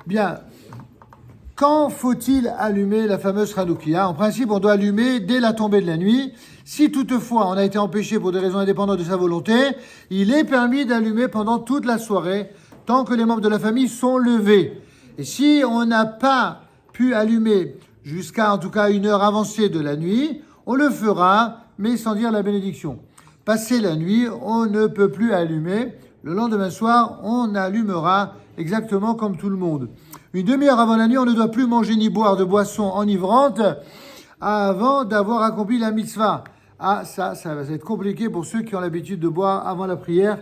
Bien, quand faut-il allumer la fameuse Hanoukia? En principe, on doit allumer dès la tombée de la nuit. Si toutefois on a été empêché pour des raisons indépendantes de sa volonté, il est permis d'allumer pendant toute la soirée, tant que les membres de la famille sont levés. Et si on n'a pas pu allumer jusqu'à en tout cas une heure avancée de la nuit, on le fera, mais sans dire la bénédiction. Passé la nuit, on ne peut plus allumer. Le lendemain soir, on allumera exactement comme tout le monde. Une demi-heure avant la nuit, on ne doit plus manger ni boire de boissons enivrantes avant d'avoir accompli la mitzvah. Ah, ça va être compliqué pour ceux qui ont l'habitude de boire avant la prière.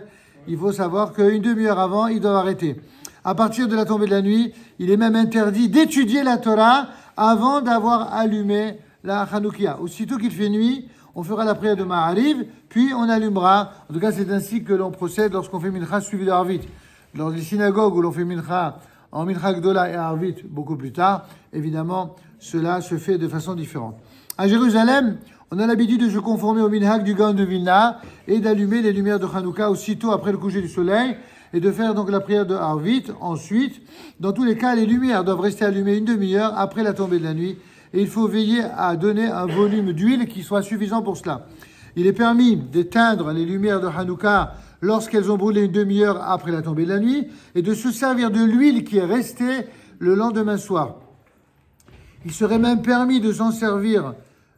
Il faut savoir qu'une demi-heure avant, ils doivent arrêter. À partir de la tombée de la nuit, il est même interdit d'étudier la Torah avant d'avoir allumé la Hanoukia. Aussitôt qu'il fait nuit, on fera la prière de Ma'ariv, puis on allumera. En tout cas, c'est ainsi que l'on procède lorsqu'on fait Mincha suivi de Harvit. Dans les synagogues où l'on fait Mincha en Mincha Gdola et Harvit beaucoup plus tard, évidemment, cela se fait de façon différente. À Jérusalem, on a l'habitude de se conformer au Minhag du Gaon de Vilna et d'allumer les lumières de Hanouka aussitôt après le coucher du soleil et de faire donc la prière de Harvit ensuite. Dans tous les cas, les lumières doivent rester allumées une demi-heure après la tombée de la nuit et il faut veiller à donner un volume d'huile qui soit suffisant pour cela. Il est permis d'éteindre les lumières de Hanouka lorsqu'elles ont brûlé une demi-heure après la tombée de la nuit et de se servir de l'huile qui est restée le lendemain soir. Il serait même permis de s'en servir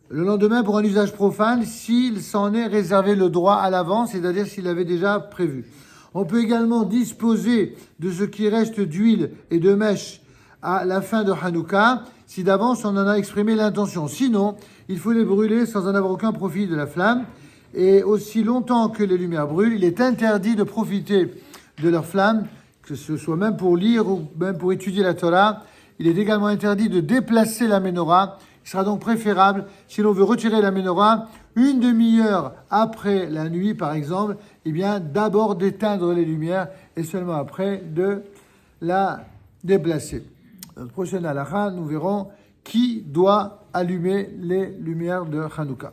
le lendemain pour un usage profane s'il s'en est réservé le droit à l'avance, c'est-à-dire s'il avait déjà prévu. On peut également disposer de ce qui reste d'huile et de mèche à la fin de Hanouka si d'avance on en a exprimé l'intention. Sinon, il faut les brûler sans en avoir aucun profit de la flamme. Et aussi longtemps que les lumières brûlent, il est interdit de profiter de leur flamme, que ce soit même pour lire ou même pour étudier la Torah. Il est également interdit de déplacer la menorah. Il sera donc préférable, si l'on veut retirer la menorah, une demi-heure après la nuit, par exemple, eh bien, d'abord d'éteindre les lumières et seulement après de la déplacer. Dans le prochain halakha, nous verrons qui doit allumer les lumières de Hanouka.